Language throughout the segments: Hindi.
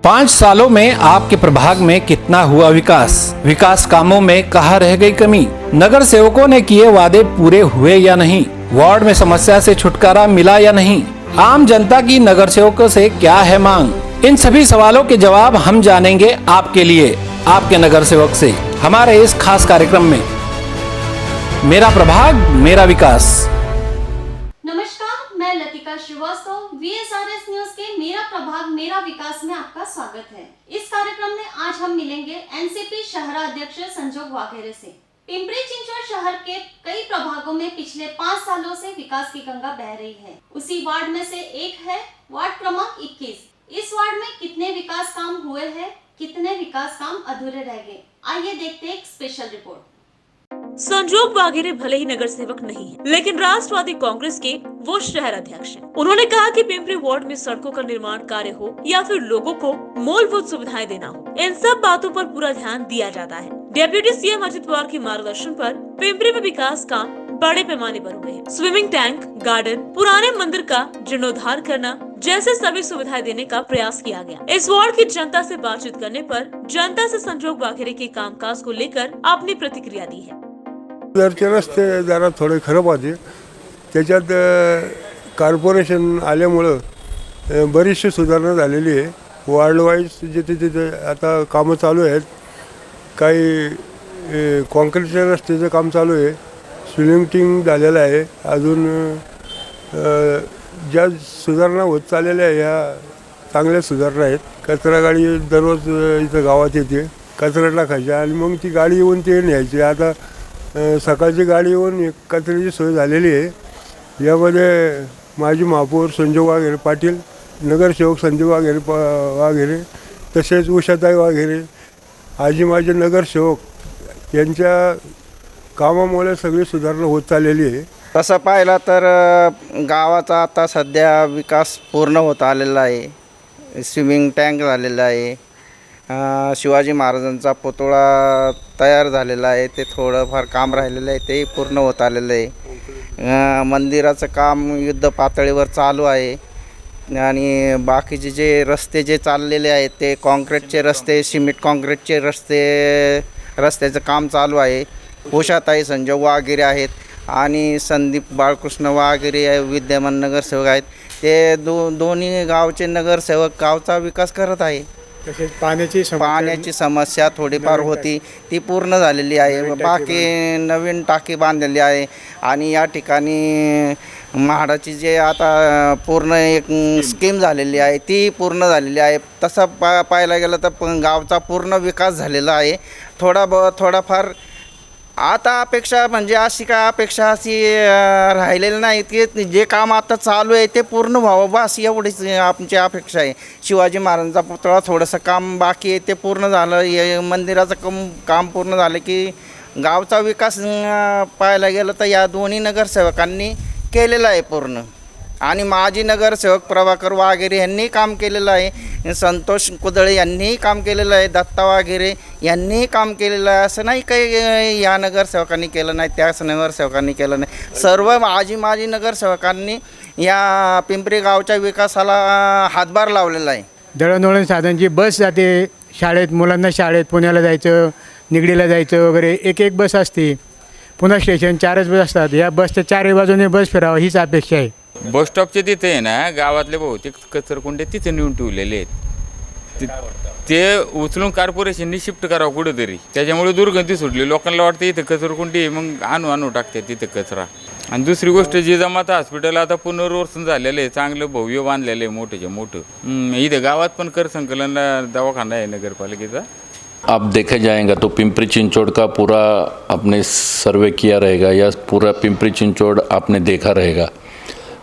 5 सालों में आपके प्रभाग में कितना हुआ विकास? विकास कामों में कहाँ रह गई कमी? नगर सेवकों ने किए वादे पूरे हुए या नहीं? वार्ड में समस्या से छुटकारा मिला या नहीं? आम जनता की नगर सेवकों से क्या है मांग? इन सभी सवालों के जवाब हम जानेंगे आपके लिए, आपके नगर सेवक से, हमारे इस खास कार्यक्रम में मेरा प्रभाग मेरा विकास। नमस्कार, मैं लतिका श्रीवास्तव, VSRS न्यूज के मेरा प्रभाग मेरा विकास में आपका स्वागत है। इस कार्यक्रम में आज हम मिलेंगे एनसीपी शहराध्यक्ष संजोग वाघेरे से। पिंपरी चिंचवड शहर के कई प्रभागों में पिछले 5 सालों से विकास की गंगा बह रही है। उसी वार्ड में से एक है वार्ड क्रमांक 21। इस वार्ड में कितने विकास काम हुए हैं, कितने विकास काम अधूरे रह गए, आइए देखते हैं एक स्पेशल रिपोर्ट। संजोग वाघेरे भले ही नगर सेवक नहीं है, लेकिन राष्ट्रवादी कांग्रेस के वो शहर अध्यक्ष हैं। उन्होंने कहा कि पिंपरी वार्ड में सड़कों का निर्माण कार्य हो या फिर लोगों को मूलभूत सुविधाएं देना हो, इन सब बातों पर पूरा ध्यान दिया जाता है। डेप्यूटी सीएम अजित पवार के मार्गदर्शन पर पिंपरी में विकास काम बड़े पैमाने पर हुए हैं। स्विमिंग टैंक, गार्डन, पुराने मंदिर का जीर्णोद्धार करना जैसे सभी सुविधाएं देने का प्रयास किया गया। इस वार्ड की जनता से बातचीत करने पर जनता से संजोग वाघेरे के कामकाज को लेकर अपनी प्रतिक्रिया दी है। घरचे रस्ते जरा थोडे खराब होते, त्याच्यात कॉर्पोरेशन आल्यामुळं बरीचशी सुधारणा झालेली आहे। वार्ड वाईज जिथे तिथे आता कामं चालू आहेत, काही कॉन्क्रीटच्या रस्त्याचं काम चालू आहे, स्विमिंग टँक झालेलं आहे, अजून ज्या सुधारणा होत चाललेल्या आहे ह्या चांगल्या सुधारणा आहेत। कचरा गाडी दररोज इथं गावात येते कचरा टाकायची आणि मग ती गाडी येऊन ते न्यायची। आता सकाळची गाडी येऊन कचऱ्याची सोय झालेली आहे। यामध्ये माजी महापौर संजोग वाघेरे पाटील, नगरसेवक संजोग वाघेरे तसेच उषाताई वाघेरे आजी माझे नगरसेवक यांच्या कामामुळे सगळी सुधारणा होत चाललेली आहे। तसं पाहिलं तर गावाचा आता सध्या विकास पूर्ण होत आलेला आहे। स्विमिंग टँक झालेला आहे, शिवाजी महाराजांचा पुतळा तयार झालेला आहे, ते थोडंफार काम राहिलेलं आहे, ते पूर्ण होत आलेलं आहे। मंदिराचं काम युद्ध पातळीवर चालू आहे आणि बाकीचे जे रस्ते जे चाललेले आहेत ते कॉन्क्रीटचे रस्ते, सिमेंट कॉन्क्रीटचे रस्त्याचं काम चालू आहे। उषाताई संजोग वाघेरे आहेत आणि संदीप बाळकृष्ण वाघेरे विद्यमान नगरसेवक आहेत। ते दोन्ही गावचे नगरसेवक गावचा विकास करत आहे। तसेच पाण्याची समस्या थोडीफार होती, ती पूर्ण झालेली आहे। बाकी नवीन टाकी बांधलेली आहे आणि या ठिकाणी म्हाडाची जे आता पूर्ण एक स्कीम झालेली आहे ती पूर्ण झालेली आहे। तसं पाहायला गेलं तर गावचा पूर्ण विकास झालेला आहे। थोडाफार आता अपेक्षा म्हणजे अशी काय अपेक्षा अशी राहिलेली नाही की जे काम आता चालू आहे ते पूर्ण व्हावं, बस एवढीच आमची अपेक्षा आहे। शिवाजी महाराजांचा पुतळा थोडंसं काम बाकी आहे, ते पूर्ण झालं। मंदिराचं काम पूर्ण झालं की गावचा विकास पाहायला गेलं तर या दोन्ही नगरसेवकांनी केलेला आहे पूर्ण। आणि माजी नगरसेवक प्रभाकर वाघेरे यांनी काम केलेलं आहे, संतोष कुदळे यांनीही काम केलेलं आहे, दत्ता वाघेरे यांनीही काम केलेलं आहे। असं नाही काही या नगरसेवकांनी केलं नाही, त्याच नगरसेवकांनी केलं नाही, सर्व माजी नगरसेवकांनी या पिंपरी गावच्या विकासाला हातभार लावलेला आहे। दळणवळण साधनची बस जाते शाळेत, मुलांना शाळेत पुण्याला जायचं, निगडीला जायचं वगैरे एक बस असते। पुन्हा स्टेशन 4च बस असतात, या बसच्या 4ही बाजूने बस फिरावं हीच अपेक्षा आहे। बस स्टॉपचे तिथे आहे ना, गावातले बहुतेक कचरकुंडे तिथे नेऊन ठेवलेले आहेत, ते उचलून कॉर्पोरेशननी शिफ्ट करावं कुठंतरी, त्याच्यामुळे दुर्गंधी सुटली। लोकांना वाटतं इथं कचरकुंडी, मग आणू टाकते तिथं कचरा। आणि दुसरी गोष्ट जिजामाता हॉस्पिटल आता पुनर्वसन झालेलं आहे, चांगलं भव्य बांधलेलं आहे, मोठंच्या मोठं। इथं गावात पण कर संकलन दवाखाना आहे नगरपालिकेचा। अब देखा जाएगा तो पिंपरी चिंचवड का पूरा आपने सर्वे किया रहेगा या पूरा पिंपरी चिंचवड आपने देखा रहेगा,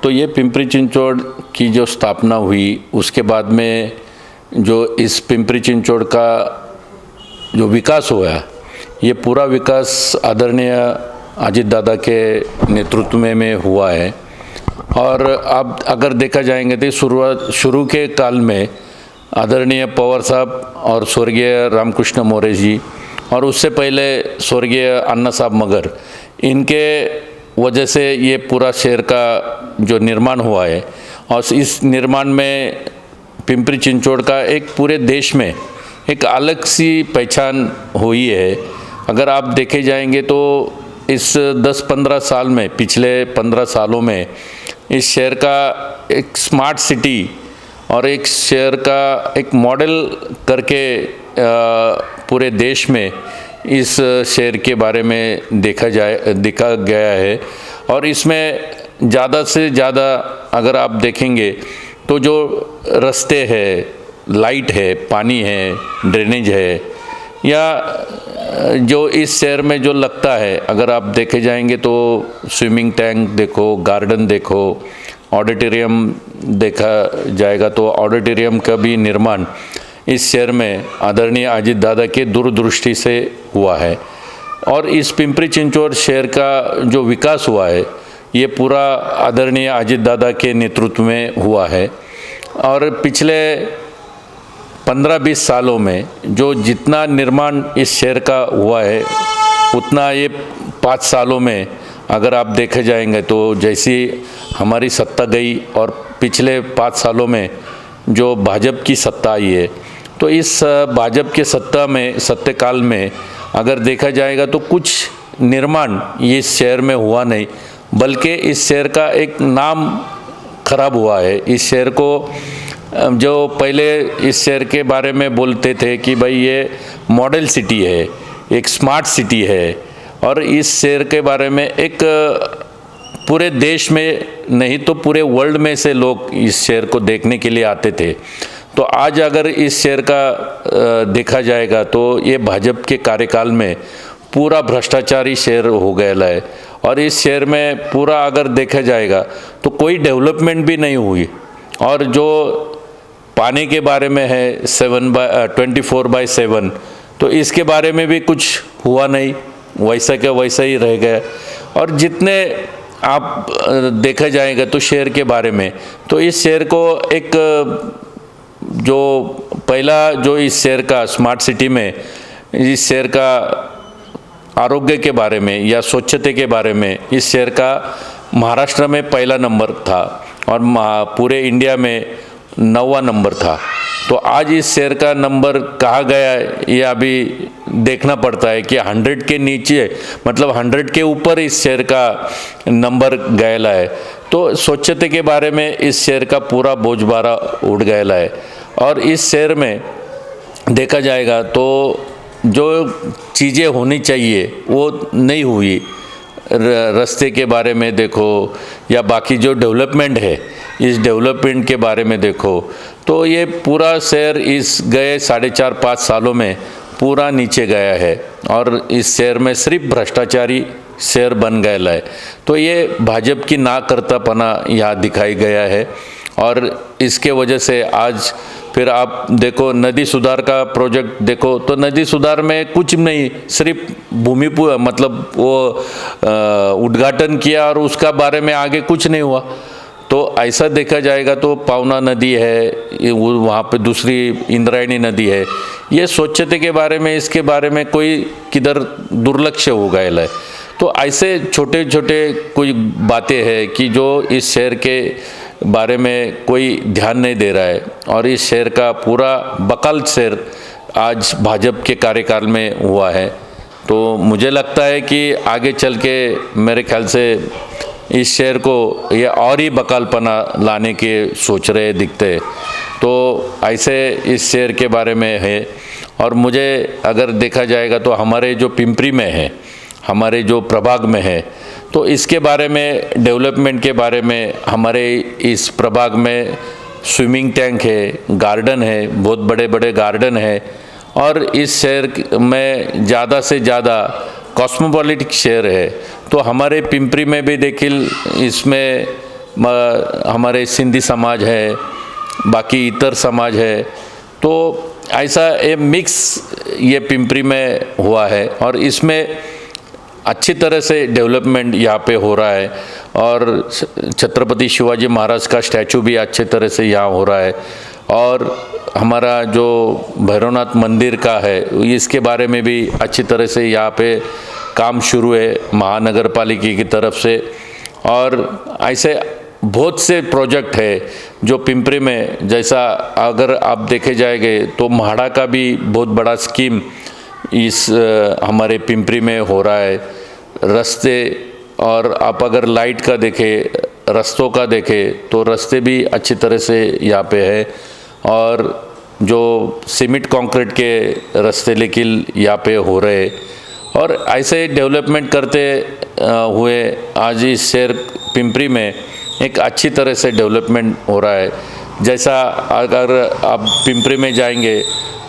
तो ये पिंपरी चिंचवड की जो स्थापना हुई उसके बाद में जो इस पिंपरी चिंचवड का जो विकास हुआ, ये पूरा विकास आदरणीय अजित दादा के नेतृत्व में हुआ है। और अब अगर देखा जाएंगे तो शुरू के काल में आदरणीय पवार साहब और स्वर्गीय रामकृष्ण मोरे जी और उससे पहले स्वर्गीय अन्ना साहब मगर, इनके वजह से ये पूरा शहर का जो निर्माण हुआ है और इस निर्माण में पिंपरी चिंचवड़ का एक पूरे देश में एक अलग सी पहचान हुई है। अगर आप देखे जाएंगे तो इस 10-15 साल में, पिछले 15 सालों में इस शहर का एक स्मार्ट सिटी और एक शहर का एक मॉडल करके पूरे देश में इस शहर के बारे में देखा गया है। और इसमें ज़्यादा से ज़्यादा अगर आप देखेंगे तो जो रास्ते हैं, लाइट है, पानी है, ड्रेनेज है, या जो इस शहर में जो लगता है, अगर आप देखे जाएंगे तो स्विमिंग टैंक देखो, गार्डन देखो, ऑडिटोरियम देखा जाएगा तो ऑडिटोरियम का भी निर्माण इस शहर में आदरणीय अजीत दादा के दूरदृष्टि से हुआ है। और इस पिंपरी चिंचवड़ शहर का जो विकास हुआ है ये पूरा आदरणीय अजीत दादा के नेतृत्व में हुआ है। और पिछले 15-20 सालों में जो जितना निर्माण इस शहर का हुआ है उतना ये 5 सालों में अगर आप देखे जाएंगे तो जैसी हमारी सत्ता गई और पिछले 5 सालों में जो भाजपा की सत्ता आई है तो इस भाजपा के सत्ताकाल में अगर देखा जाएगा तो कुछ निर्माण ये इस शहर में हुआ नहीं, बल्कि इस शहर का एक नाम खराब हुआ है। इस शहर को जो पहले इस शहर के बारे में बोलते थे कि भाई ये मॉडल सिटी है, एक स्मार्ट सिटी है, और इस शहर के बारे में एक पूरे देश में नहीं तो पूरे वर्ल्ड में से लोग इस शहर को देखने के लिए आते थे। तो आज अगर इस शहर का देखा जाएगा तो ये भाजपा के कार्यकाल में पूरा भ्रष्टाचारी शहर हो गया है। और इस शहर में पूरा अगर देखा जाएगा तो कोई डेवलपमेंट भी नहीं हुई। और जो पानी के बारे में है 24/7 तो इसके बारे में भी कुछ हुआ नहीं, वैसा का वैसा ही रह गया। और जितने आप देखा जाएगा तो शहर के बारे में तो इस शहर को एक जो पहला जो इस शहर का स्मार्ट सिटी में इस शहर का आरोग्य के बारे में या स्वच्छता के बारे में इस शहर का महाराष्ट्र में पहला नंबर था और पूरे इंडिया में 9वां नंबर था। तो आज इस शहर का नंबर कहाँ गया है ये अभी देखना पड़ता है कि 100 के नीचे मतलब 100 के ऊपर इस शहर का नंबर गया है। तो स्वच्छता के बारे में इस शहर का पूरा बोझबारा उठ गया है। और इस शहर में देखा जाएगा तो जो चीज़ें होनी चाहिए वो नहीं हुई। रास्ते के बारे में देखो या बाकी जो डेवलपमेंट है इस डेवलपमेंट के बारे में देखो तो ये पूरा शहर इस गए 4.5-5 सालों में पूरा नीचे गया है। और इस शहर में सिर्फ भ्रष्टाचारी शहर बन गया है। तो ये भाजपा की नाकर्तापना यहाँ दिखाई गया है। और इसके वजह से आज फिर आप देखो नदी सुधार का प्रोजेक्ट देखो तो नदी सुधार में कुछ नहीं, सिर्फ भूमि मतलब वो उद्घाटन किया और उसका बारे में आगे कुछ नहीं हुआ। तो ऐसा देखा जाएगा तो पावना नदी है, वहाँ पे दूसरी इंद्रायणी नदी है, ये स्वच्छता के बारे में इसके बारे में कोई किधर दुर्लक्ष्य हो गया है। तो ऐसे छोटे छोटे कोई बातें हैं कि जो इस शहर के बारे में कोई ध्यान नहीं दे रहा है। और इस शहर का पूरा बकाल शहर आज भाजपा के कार्यकाल में हुआ है। तो मुझे लगता है कि आगे चल के मेरे ख्याल से इस शहर को ये और ही बकालपना लाने के सोच रहे दिखते। तो ऐसे इस शहर के बारे में है। और मुझे अगर देखा जाएगा तो हमारे जो पिंपरी में है, हमारे जो प्रभाग में है, तो इसके बारे में डेवलपमेंट के बारे में हमारे इस प्रभाग में स्विमिंग टैंक है, गार्डन है, बहुत बड़े बड़े गार्डन है। और इस शहर में ज़्यादा से ज़्यादा कॉस्मोपॉलिटिक शहर है। तो हमारे पिंपरी में भी देखिल इसमें हमारे सिंधी समाज है, बाकी इतर समाज है। तो ऐसा ये मिक्स ये पिंपरी में हुआ है और इसमें अच्छी तरह से डेवलपमेंट यहाँ पे हो रहा है। और छत्रपति शिवाजी महाराज का स्टैचू भी अच्छे तरह से यहाँ हो रहा है। और हमारा जो भैरवनाथ मंदिर का है इसके बारे में भी अच्छी तरह से यहाँ पे काम शुरू है महानगर पालिका की तरफ से। और ऐसे बहुत से प्रोजेक्ट है जो पिंपरी में, जैसा अगर आप देखे जाएंगे तो म्हाडा का भी बहुत बड़ा स्कीम इस हमारे पिंपरी में हो रहा है। रास्ते, और आप अगर लाइट का देखें, रास्तों का देखें तो रास्ते भी अच्छी तरह से यहाँ पे है, और जो सीमेंट कंक्रीट के रास्ते लेकिन यहाँ पे हो रहे, और ऐसे डेवलपमेंट करते हुए आज इस शहर पिंपरी में एक अच्छी तरह से डेवलपमेंट हो रहा है। जैसा अगर आप पिंपरी में जाएंगे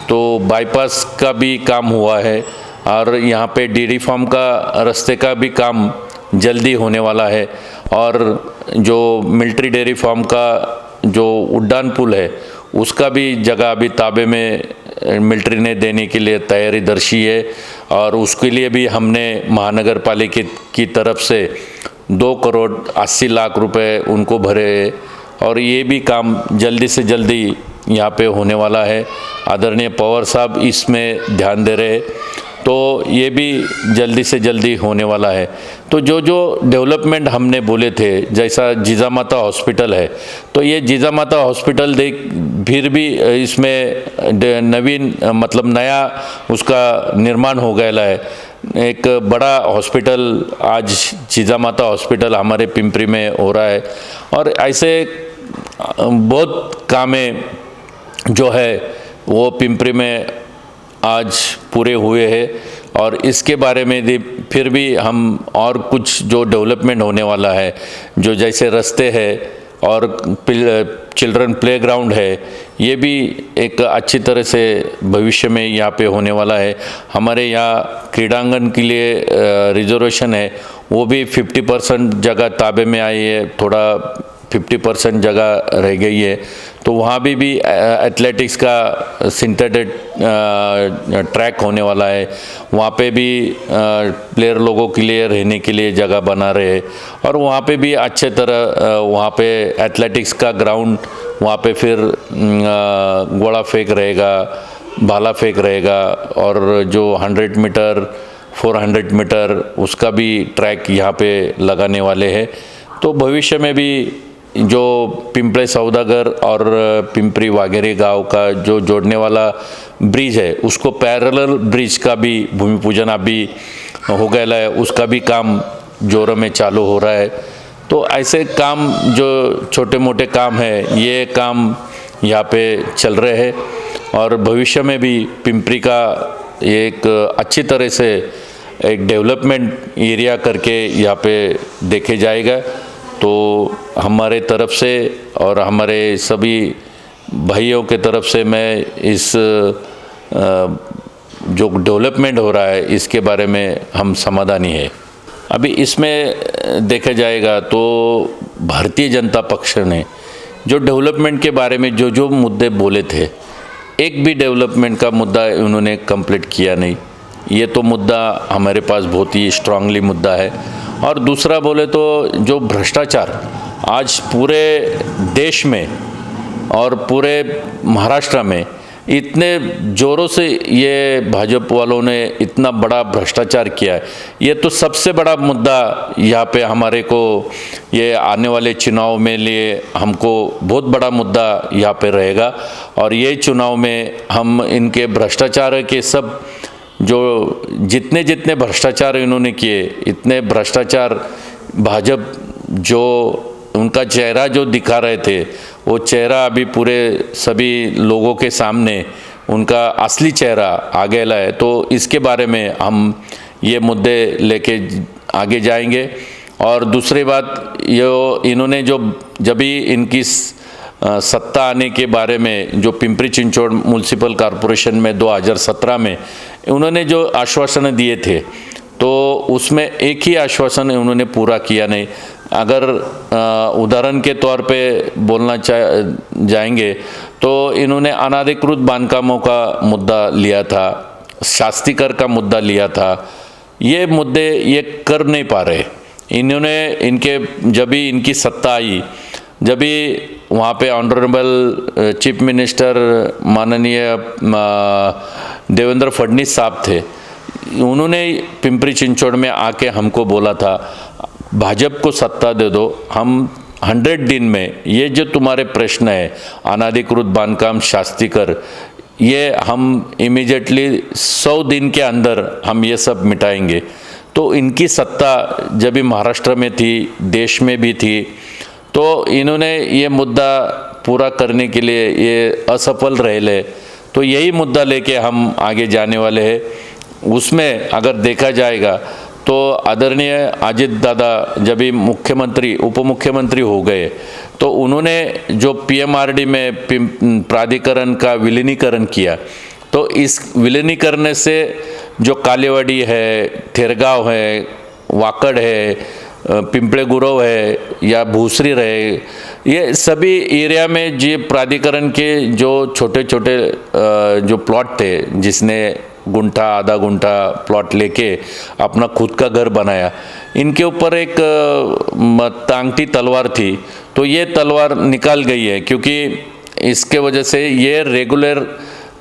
तो बाईपास का भी काम हुआ है, और यहाँ पे डेयरी फार्म का रास्ते का भी काम जल्दी होने वाला है, और जो मिलिट्री डेयरी फार्म का जो उड्डान पुल है उसका भी जगह अभी ताबे में मिलिट्री ने देने के लिए तैयारी दर्शी है, और उसके लिए भी हमने महानगर पालिका की तरफ से 2 करोड़ 80 लाख रुपए उनको भरे, और ये भी काम जल्दी से जल्दी यहाँ पे होने वाला है। आदरणीय पवार साहब इसमें ध्यान दे रहे हैं, तो ये भी जल्दी से जल्दी होने वाला है। तो जो जो डेवलपमेंट हमने बोले थे, जैसा जीजामाता हॉस्पिटल है, तो ये जीजामाता हॉस्पिटल फिर भी इसमें नवीन मतलब नया उसका निर्माण हो गया है। एक बड़ा हॉस्पिटल आज जीजामाता हॉस्पिटल हमारे पिंपरी में हो रहा है, और ऐसे बहुत कामें जो है वो पिंपरी में आज पूरे हुए हैं, और इसके बारे में फिर भी हम और कुछ जो डेवलपमेंट होने वाला है, जो जैसे रास्ते है और चिल्ड्रन प्लेग्राउंड है, ये भी एक अच्छी तरह से भविष्य में यहाँ पे होने वाला है। हमारे यहाँ क्रीड़ांगन के लिए रिजर्वेशन है, वो भी 50% जगह ताबे में आई है, थोड़ा 50% जगह रह गई है, तो वहाँ भी एथलेटिक्स का सिंथेटिक ट्रैक होने वाला है। वहाँ पे भी प्लेयर लोगों के लिए रहने के लिए जगह बना रहे, और वहाँ पे भी अच्छे तरह वहाँ पे एथलेटिक्स का ग्राउंड, वहाँ पे फिर गोला फेंक रहेगा, भाला फेंक रहेगा, और जो 100 मीटर 400 मीटर उसका भी ट्रैक यहाँ पे लगाने वाले हैं। तो भविष्य में भी जो पिंपळे सौदागर और पिंपरी वाघेरे गांव का जो जोड़ने वाला ब्रिज है, उसको पैरेलल ब्रिज का भी भूमि पूजन अभी हो गया है, उसका भी काम जोरों में चालू हो रहा है। तो ऐसे काम जो छोटे मोटे काम है, ये काम यहाँ पे चल रहे हैं, और भविष्य में भी पिंपरी का एक अच्छी तरह से एक डेवलपमेंट एरिया करके यहाँ पे देखे जाएगा। तो हमारे तरफ से और हमारे सभी भाइयों के तरफ से मैं इस जो डेवलपमेंट हो रहा है इसके बारे में हम समाधानी है। अभी इसमें देखा जाएगा तो भारतीय जनता पक्ष ने जो डेवलपमेंट के बारे में जो जो मुद्दे बोले थे, एक भी डेवलपमेंट का मुद्दा उन्होंने कंप्लीट किया नहीं। ये तो मुद्दा हमारे पास बहुत ही स्ट्रांगली मुद्दा है। और दूसरा बोले तो जो भ्रष्टाचार आज पूरे देश में और पूरे महाराष्ट्र में इतने ज़ोरों से ये भाजपा वालों ने इतना बड़ा भ्रष्टाचार किया है, ये तो सबसे बड़ा मुद्दा यहाँ पे हमारे को ये आने वाले चुनाव में लिए हमको बहुत बड़ा मुद्दा यहाँ पे रहेगा। और ये चुनाव में हम इनके भ्रष्टाचार के सब जो जितने जितने भ्रष्टाचार इन्होंने किए, इतने भ्रष्टाचार भाजपा जो उनका चेहरा जो दिखा रहे थे, वो चेहरा अभी पूरे सभी लोगों के सामने उनका असली चेहरा आ गया है। तो इसके बारे में हम ये मुद्दे लेके आगे जाएंगे। और दूसरी बात, ये इन्होंने जब भी इनकी सत्ता आने के बारे में जो पिंपरी चिंचवड़ म्यूनसिपल कॉरपोरेशन में 2017 में उन्होंने जो आश्वासन दिए थे, तो उसमें एक ही आश्वासन उन्होंने पूरा किया नहीं। अगर उदाहरण के तौर पे बोलना जाएंगे तो इन्होंने अनाधिकृत बांधकामों का मुद्दा लिया था, शास्तीकर का मुद्दा लिया था। ये मुद्दे ये कर नहीं पा रहे। इन्होंने इनके जब भी इनकी सत्ता आई, जब भी वहाँ पे ऑनरेबल चीफ मिनिस्टर माननीय देवेंद्र फडणवीस साहब थे, उन्होंने पिंपरी चिंचवड़ में आके हमको बोला था भाजपा को सत्ता दे दो, हम 100 दिन में ये जो तुम्हारे प्रश्न है अनाधिकृत बांधकाम शास्तीकर, ये हम इमीडिएटली 100 दिन के अंदर हम ये सब मिटाएंगे। तो इनकी सत्ता जब भी महाराष्ट्र में थी, देश में भी थी, तो इन्होंने ये मुद्दा पूरा करने के लिए ये असफल रहे। तो यही मुद्दा लेके हम आगे जाने वाले हैं। उसमें अगर देखा जाएगा तो आदरणीय अजित दादा जब भी मुख्यमंत्री उप मुख्यमंत्री हो गए तो उन्होंने जो पीएमआरडी में प्राधिकरण का विलीनीकरण किया। तो इस विलीनीकरण से जो कालेवाड़ी है, थेरगांव है, वाकड़ है, पिंपळे गुरव है या भूसरी रहे, ये सभी एरिया में जो प्राधिकरण के जो छोटे छोटे जो प्लॉट थे, जिसने गुंठा आधा गुंठा प्लॉट लेके अपना खुद का घर बनाया, इनके ऊपर एक टांगती तलवार थी। तो ये तलवार निकाल गई है, क्योंकि इसके वजह से ये रेगुलर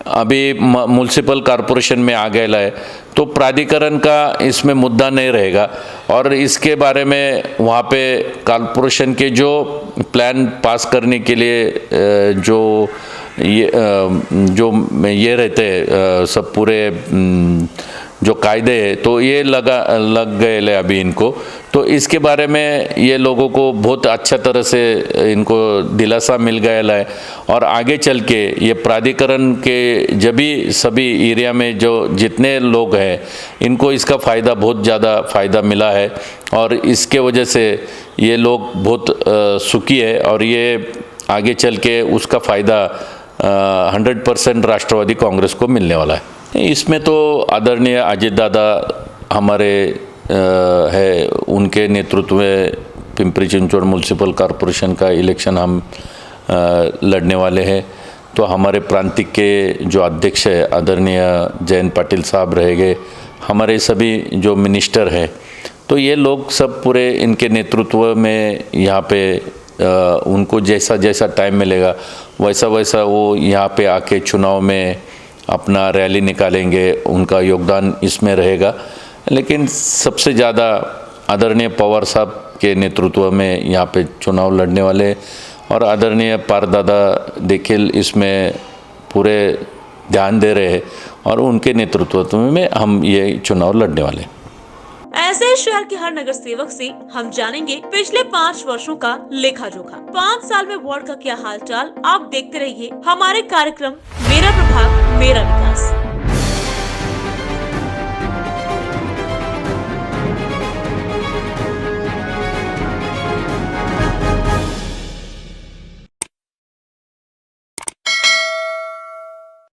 अभी म्युनिसिपल कॉरपोरेशन में आ गया है। तो प्राधिकरण का इसमें मुद्दा नहीं रहेगा और इसके बारे में वहाँ पे कॉरपोरेशन के जो प्लान पास करने के लिए जो ये रहते हैं सब पूरे जो कायदे हैं, तो ये लग गए अभी इनको। तो इसके बारे में ये लोगों को बहुत अच्छा तरह से इनको दिलासा मिल गया है और आगे चल के ये प्राधिकरण के जब भी सभी एरिया में जो जितने लोग हैं इनको इसका फ़ायदा बहुत ज़्यादा फ़ायदा मिला है और इसके वजह से ये लोग बहुत सुखी है और ये आगे चल के उसका फ़ायदा 100% राष्ट्रवादी कांग्रेस को मिलने वाला है। इसमें तो आदरणीय अजित दादा हमारे है, उनके नेतृत्व में पिंपरी चिंचवड़ म्युनिसिपल कॉरपोरेशन का इलेक्शन हम लड़ने वाले हैं। तो हमारे प्रांतिक के जो अध्यक्ष है आदरणीय जयंत पाटिल साहब रहेंगे, हमारे सभी जो मिनिस्टर हैं, तो ये लोग सब पूरे इनके नेतृत्व में यहाँ पे उनको जैसा जैसा टाइम मिलेगा वैसा वैसा वो यहाँ पे आके चुनाव में अपना रैली निकालेंगे, उनका योगदान इसमें रहेगा। लेकिन सबसे ज़्यादा आदरणीय पवार साहब के नेतृत्व में यहाँ पे चुनाव लड़ने वाले और आदरणीय पार दादा देखिल इसमें पूरे ध्यान दे रहे हैं और उनके नेतृत्व में हम ये चुनाव लड़ने वाले। ऐसे ही शहर के हर नगर सेवक से हम जानेंगे पिछले 5 वर्षों का लेखा जोखा। 5 साल में वार्ड का क्या हालचाल, आप देखते रहिए हमारे कार्यक्रम मेरा प्रभाग मेरा विकास।